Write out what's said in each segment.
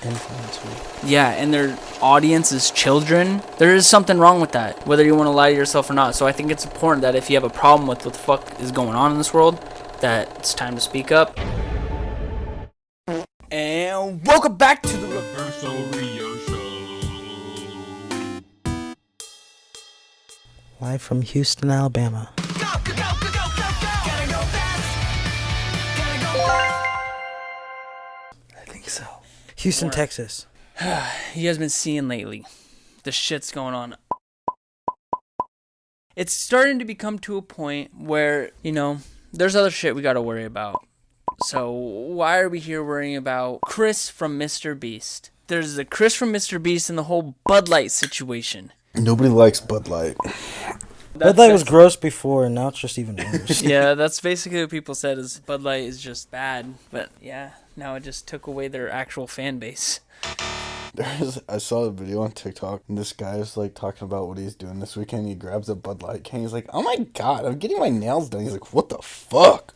influencer. Yeah, and their audience is children. There is something wrong with that, whether you want to lie to yourself or not. So I think it's important that if you have a problem with what the fuck is going on in this world, that it's time to speak up. And welcome back to the Reverse Oreo Show. Live from Houston, Alabama. I think so. Houston, Texas. You guys been seeing lately? The shit's going on. It's starting to become to a point where, there's other shit we gotta worry about. So why are we here worrying about Chris from Mr. Beast? There's the Chris from Mr. Beast and the whole Bud Light situation. Nobody likes Bud Light. Bud Light was gross before, and now it's just even worse. Yeah, that's basically what people said is Bud Light is just bad. But yeah, now it just took away their actual fan base. I saw a video on TikTok, and this guy is like talking about what he's doing this weekend. He grabs a Bud Light can. He's like, "Oh my god, I'm getting my nails done." He's like, "What the fuck?"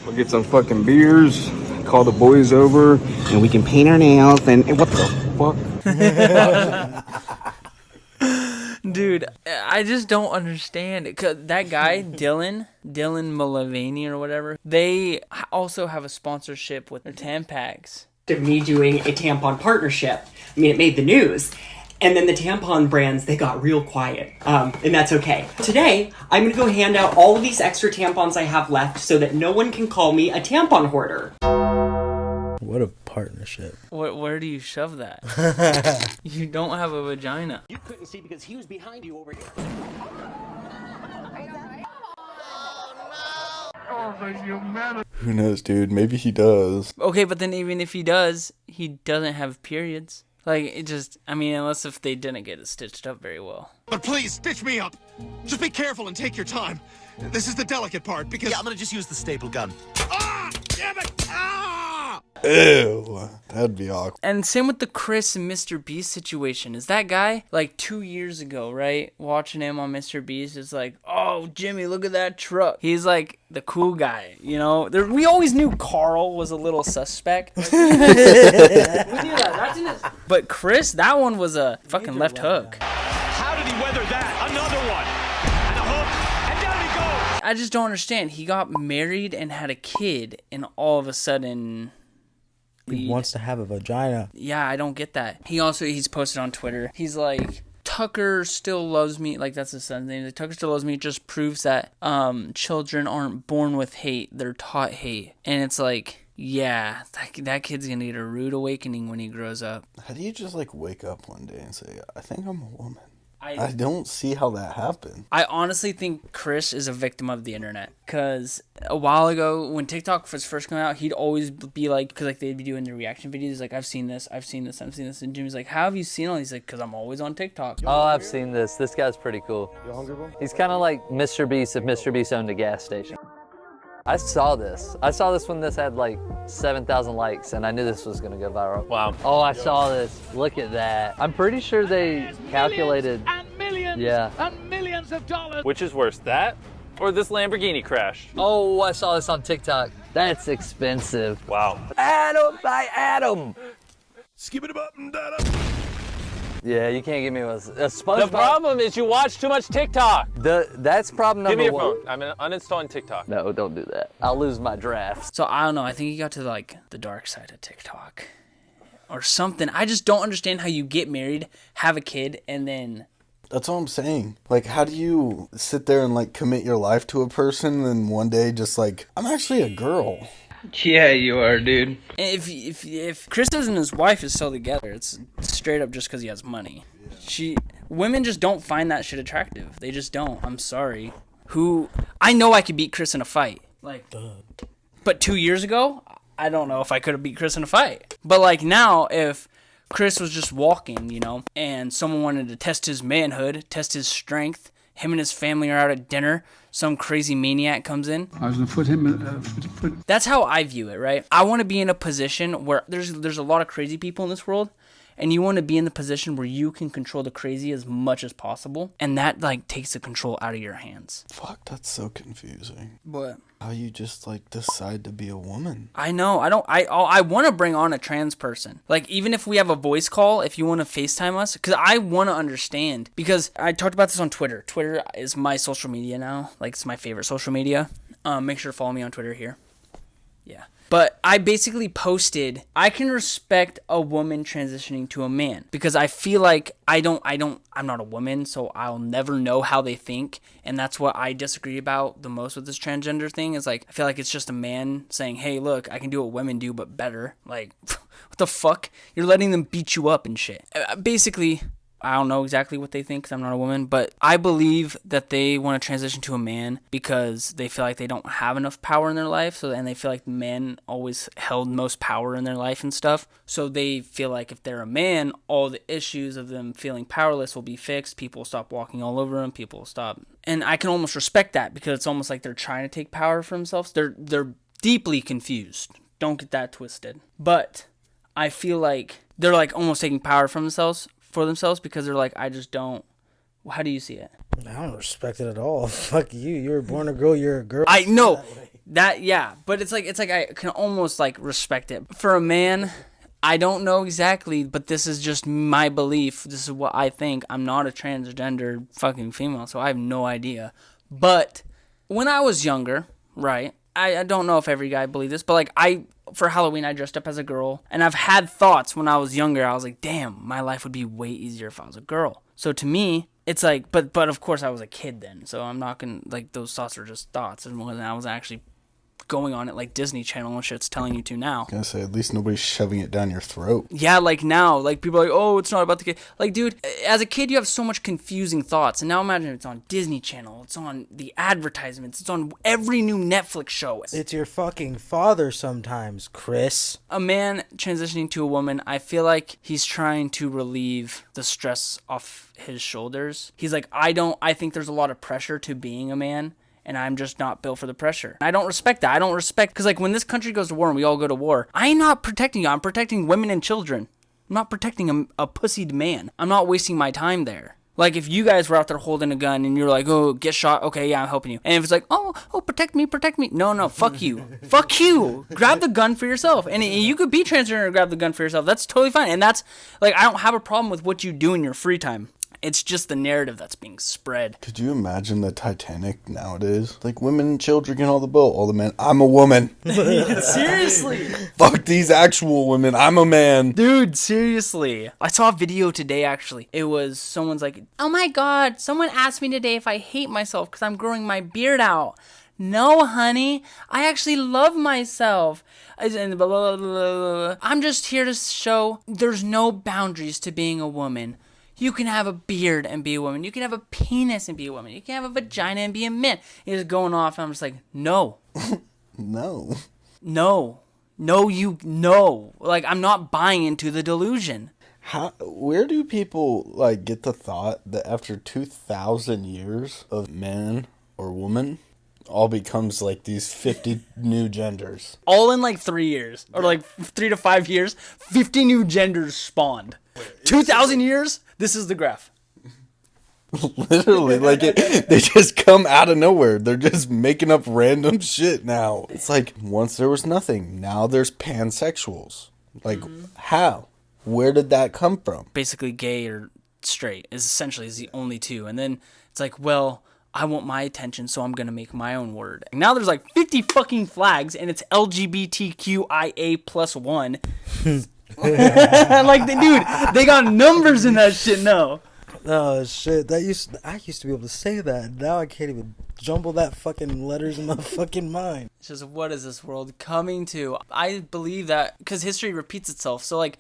We'll get some fucking beers, call the boys over, and we can paint our nails. And what the fuck? Dude, I just don't understand it. 'Cause that guy, Dylan Mulvaney or whatever, they also have a sponsorship with the Tampax. Of me doing a tampon partnership. I mean, it made the news. And then the tampon brands, they got real quiet. And that's okay. Today, I'm going to go hand out all of these extra tampons I have left so that no one can call me a tampon hoarder. What a partnership. Where do you shove that? You don't have a vagina. You couldn't see because he was behind you over here. Who knows, dude? Maybe he does. Okay, but then even if he does, he doesn't have periods. Like, it just, unless if they didn't get it stitched up very well. But please, stitch me up. Just be careful and take your time. This is the delicate part, because... Yeah, I'm gonna just use the staple gun. Ah! Damn it! Ah! Ew. That'd be awkward. And same with the Chris and Mr. Beast situation. Is that guy, 2 years ago, right? Watching him on Mr. Beast is like, oh, Jimmy, look at that truck. He's like the cool guy, We always knew Carl was a little suspect. We knew that. That's in his... But Chris, that one was a fucking left hook. How did he weather that? Another one. And a hook. And down he goes. I just don't understand. He got married and had a kid, and all of a sudden... He wants to have a vagina. Yeah, I don't get that. He's posted on Twitter. He's like, Tucker still loves me. Like, that's his son's name. Like, Tucker still loves me. It just proves that children aren't born with hate. They're taught hate. And it's like, yeah, that kid's going to get a rude awakening when he grows up. How do you just wake up one day and say, I think I'm a woman? I don't see how that happened. I honestly think Chris is a victim of the internet. Because a while ago, when TikTok was first coming out, he'd always be like, because they'd be doing the reaction videos, like, I've seen this. And Jimmy's like, how have you seen all these? Like, because I'm always on TikTok. Oh, I've seen this. This guy's pretty cool. You hungry, bro? He's kind of like Mr. Beast if Mr. Beast owned a gas station. I saw this when this had 7,000 likes, and I knew this was gonna go viral. Wow. Oh, I saw this. Look at that. I'm pretty sure they calculated. And millions of dollars. Which is worse, that or this Lamborghini crash? Oh, I saw this on TikTok. That's expensive. Wow. Adam by Adam. Skip it up and that up. Yeah, you can't give me a SpongeBob. The problem is you watch too much TikTok. That's problem number one. Give me one. your phone. I'm uninstalling TikTok. No, don't do that. I'll lose my drafts. So I don't know. I think he got to the dark side of TikTok or something. I just don't understand how you get married, have a kid, and then... That's what I'm saying. How do you sit there and commit your life to a person and one day just I'm actually a girl? Yeah, you are, dude. If Chris and his wife is still together, it's straight up just because he has money. Women just don't find that shit attractive. They just don't. I'm sorry. I know I could beat Chris in a fight. But 2 years ago, I don't know if I could have beat Chris in a fight. But now, if Chris was just walking, and someone wanted to test his manhood, test his strength, him and his family are out at dinner, some crazy maniac comes in. I was going to put him That's how I view it, right? I want to be in a position where there's a lot of crazy people in this world, and you want to be in the position where you can control the crazy as much as possible, and that like takes the control out of your hands. Fuck, that's so confusing. What? How you just like decide to be a woman? I know. I want to bring on a trans person. Like, even if we have a voice call, if you want to FaceTime us, because I want to understand. Because I talked about this on Twitter. Twitter is my social media now. Like, it's my favorite social media. Make sure to follow me on Twitter here. Yeah. But I basically posted, I can respect a woman transitioning to a man because I feel like I'm not a woman, so I'll never know how they think. And that's what I disagree about the most with this transgender thing is like, I feel like it's just a man saying, hey, look, I can do what women do, but better. Like, what the fuck? You're letting them beat you up and shit. Basically, I don't know exactly what they think because I'm not a woman, but I believe that they want to transition to a man because they feel like they don't have enough power in their life. And they feel like men always held most power in their life and stuff. So they feel like if they're a man, all the issues of them feeling powerless will be fixed. People will stop walking all over them. People will stop. And I can almost respect that because it's almost like they're trying to take power for themselves. They're deeply confused. Don't get that twisted. But I feel like they're like almost taking power from themselves. For themselves because they're like, I just don't. How do you see it? I don't respect it at all. Fuck you. You were born a girl. You're a girl. I know that, yeah, but it's like I can almost like respect it. For a man, I don't know exactly, but this is just my belief. This is what I think. I'm not a transgender fucking female, so I have no idea. But when I was younger, right? I don't know if every guy believed this, but like for Halloween, I dressed up as a girl, and I've had thoughts when I was younger. I was like, damn, my life would be way easier if I was a girl. So to me, it's like, but of course I was a kid then, so I'm not gonna, like, those thoughts are just thoughts, and when I was actually going on it like Disney Channel and shit's telling you to now. I was gonna say, at least nobody's shoving it down your throat. Yeah, like now, like people are like, oh, it's not about the kid. Like, dude, as a kid, you have so much confusing thoughts, and now imagine it's on Disney Channel, it's on the advertisements, it's on every new Netflix show. It's your fucking father sometimes, Chris. A man transitioning to a woman, I feel like he's trying to relieve the stress off his shoulders. He's like, I think there's a lot of pressure to being a man, and I'm just not built for the pressure. I don't respect that. I don't respect, because like when this country goes to war and we all go to war, I'm not protecting you. I'm protecting women and children. I'm not protecting a pussied man. I'm not wasting my time there. Like if you guys were out there holding a gun and you're like, oh, get shot. Okay, yeah, I'm helping you. And if it's like, oh, protect me. No, fuck you. Fuck you. Grab the gun for yourself. And you could be transgender and grab the gun for yourself. That's totally fine. And that's, like, I don't have a problem with what you do in your free time. It's just the narrative that's being spread. Could you imagine the Titanic nowadays? Like, women and children get on the boat. All the men, I'm a woman. Seriously. Fuck these actual women. I'm a man. Dude, seriously. I saw a video today, actually. It was someone's like, oh my god, someone asked me today if I hate myself because I'm growing my beard out. No, honey, I actually love myself. And blah, blah, blah, blah. I'm just here to show there's no boundaries to being a woman. You can have a beard and be a woman. You can have a penis and be a woman. You can have a vagina and be a man. He's going off, and I'm just like, no. No. No. No. Like, I'm not buying into the delusion. Where do people, like, get the thought that after 2,000 years of man or woman, all becomes, like, these 50 new genders? All in, like, 3 years. Or, like, 3 to 5 years, 50 new genders spawned. 2,000 years? This is the graph. Literally, like they just come out of nowhere. They're just making up random shit now. It's like once there was nothing, now there's pansexuals. Like how? Where did that come from? Basically, gay or straight is the only two, and then it's like, well, I want my attention, so I'm gonna make my own word. And now there's like 50 fucking flags, and it's LGBTQIA+1. Like, dude, they got numbers in that shit now. Oh shit! I used to be able to say that. Now I can't even jumble that fucking letters in my fucking mind. It's just, what is this world coming to? I believe that because history repeats itself. So like,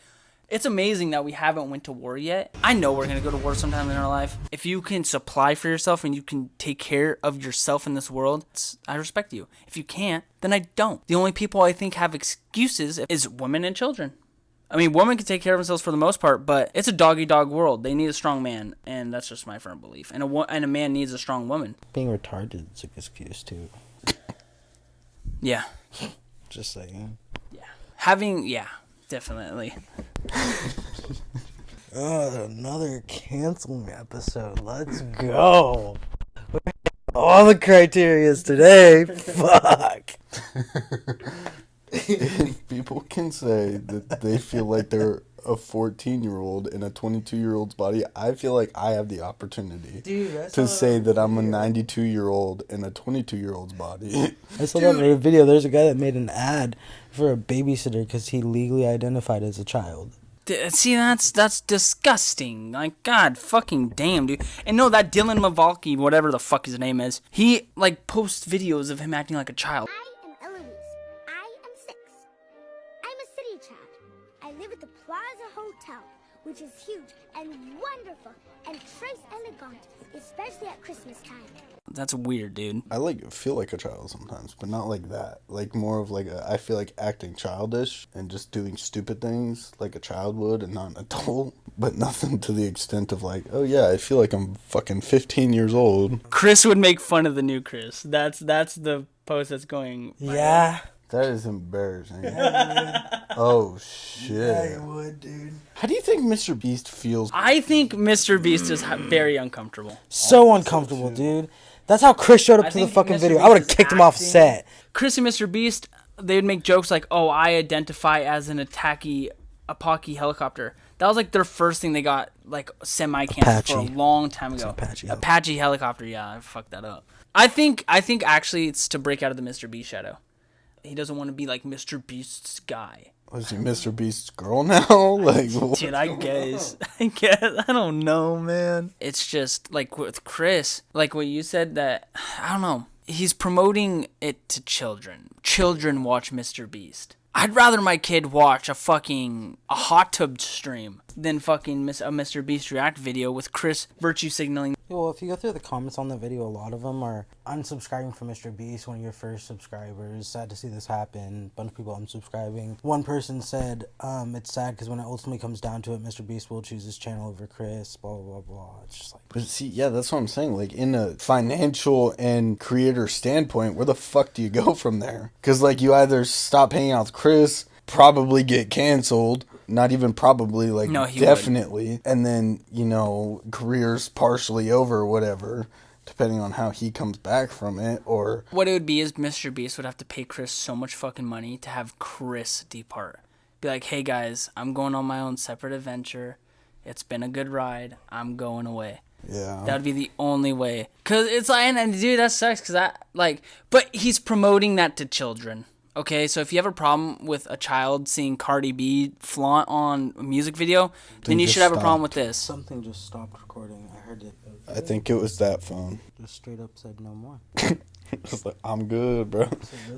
it's amazing that we haven't went to war yet. I know we're gonna go to war sometime in our life. If you can supply for yourself and you can take care of yourself in this world, I respect you. If you can't, then I don't. The only people I think have excuses is women and children. I mean, women can take care of themselves for the most part, but it's a dog-eat-dog world. They need a strong man, and that's just my firm belief. And a man needs a strong woman. Being retarded is an excuse, too. Yeah. Just saying. Yeah. Yeah, definitely. Oh, another canceling episode. Let's go. All the criterias today. Fuck. If people can say that they feel like they're a 14-year-old in a 22-year-old's body, I feel like I have the opportunity to say that I'm a 92-year-old in a 22-year-old's body. I saw that in a video. There's a guy that made an ad for a babysitter because he legally identified as a child. See, that's disgusting. Like, God fucking damn, dude. And no, that Dylan Mavalky, whatever the fuck his name is, he, like, posts videos of him acting like a child. I am Eloise. I am 6. I'm a city child. I live at the Plaza Hotel, which is huge and wonderful and très elegant, especially at Christmas time. That's weird, dude. I feel like a child sometimes, but not like that. Like more of like I feel like acting childish and just doing stupid things like a child would and not an adult. But nothing to the extent of like, oh yeah, I feel like I'm fucking 15 years old. Chris would make fun of the new Chris. That's the post that's going. Yeah. That is embarrassing. Oh shit. Yeah, you would, dude. How do you think Mr. Beast feels? I think Mr. Beast is very uncomfortable. So uncomfortable, dude. That's how Chris showed up to the fucking video. I would have kicked him off set. Chris and Mr. Beast, they would make jokes like, oh, I identify as an Apache helicopter. That was like their first thing they got like semi-canceled for a long time ago. Apache helicopter, yeah, I fucked that up. I think actually it's to break out of the Mr. Beast shadow. He doesn't want to be like Mr. Beast's guy. Was he Mr. Beast's girl now? Like, dude, I guess. I don't know, man. It's just like with Chris, like what you said that, I don't know. He's promoting it to children. Children watch Mr. Beast. I'd rather my kid watch a hot tub stream than fucking a Mr. Beast react video with Chris virtue signaling. Well, if you go through the comments on the video, a lot of them are unsubscribing from Mr. Beast, one of your first subscribers. Sad to see this happen. Bunch of people unsubscribing. One person said, it's sad because when it ultimately comes down to it, Mr. Beast will choose his channel over Chris, blah, blah, blah. It's just like... But see, yeah, that's what I'm saying. Like, in a financial and creator standpoint, where the fuck do you go from there? Because, like, you either stop hanging out with Chris, probably get canceled, not even probably, like, no, definitely, would. And then, you know, career's partially over or whatever, depending on how he comes back from it, or... What it would be is Mr. Beast would have to pay Chris so much fucking money to have Chris depart. Be like, hey guys, I'm going on my own separate adventure. It's been a good ride. I'm going away. Yeah. That would be the only way. Because it's like, and dude, that sucks, because but he's promoting that to children. Okay, so if you have a problem with a child seeing Cardi B flaunt on a music video, then you should have a problem with this. Something just stopped recording. I heard it. I think it was that phone. Just straight up said no more. It's like, I'm good, bro.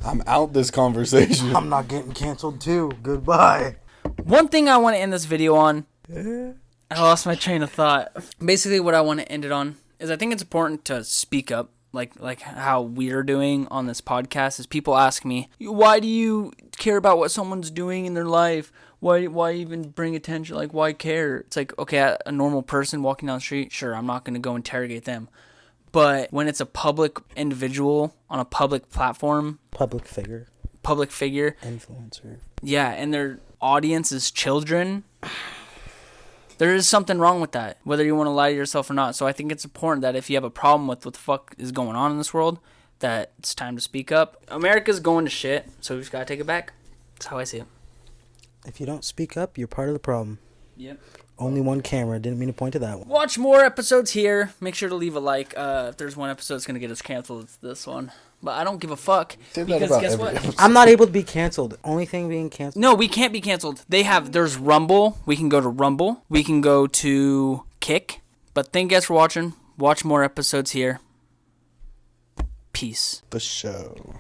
I'm out this conversation. I'm not getting canceled too. Goodbye. One thing I want to end this video on. I lost my train of thought. Basically, what I want to end it on is I think it's important to speak up. Like how we're doing on this podcast is people ask me, why do you care about what someone's doing in their life? Why even bring attention? Like, why care? It's like, okay, a normal person walking down the street, sure, I'm not going to go interrogate them. But when it's a public individual on a public platform. Public figure. Influencer. Yeah, and their audience is children. There is something wrong with that, whether you want to lie to yourself or not. So I think it's important that if you have a problem with what the fuck is going on in this world, that it's time to speak up. America's going to shit, so we just gotta take it back. That's how I see it. If you don't speak up, you're part of the problem. Yep. Only one camera. Didn't mean to point to that one. Watch more episodes here. Make sure to leave a like. If there's one episode that's gonna get us canceled, it's this one. But I don't give a fuck. Because guess what? I'm not able to be canceled. Only thing being canceled. No, we can't be canceled. There's Rumble. We can go to Rumble. We can go to Kick. But thank you guys for watching. Watch more episodes here. Peace. The show.